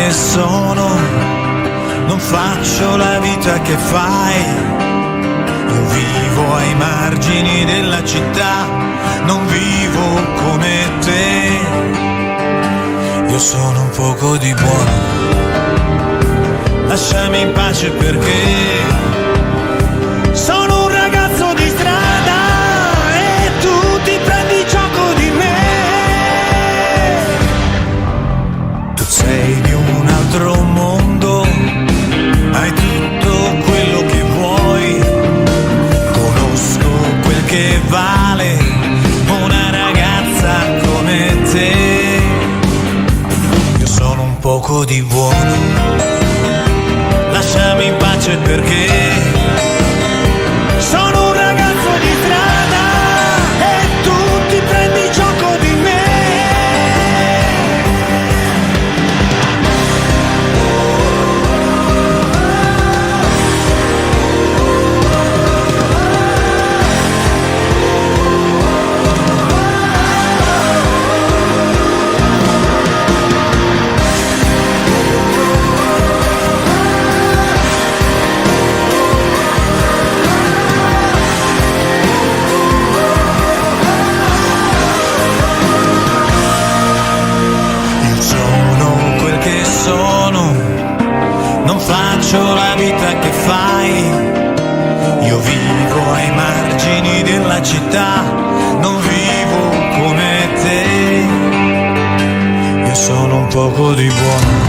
che sono, non faccio la vita che fai. Io vivo ai margini della città, non vivo come te. Io sono un poco di buono, lasciami in pace perché sono un ragazzo di strada e tu ti prendi gioco di me. Tu sei di un altro mondo, hai tutto quello che vuoi, conosco quel che vale una ragazza come te. Io sono un poco di buono, lasciami in pace perché sono un ragazzo di strada e tu ti prendi gioco di me. Non faccio la vita che fai, io vivo ai margini della città, non vivo come te. Io sono un poco di buono,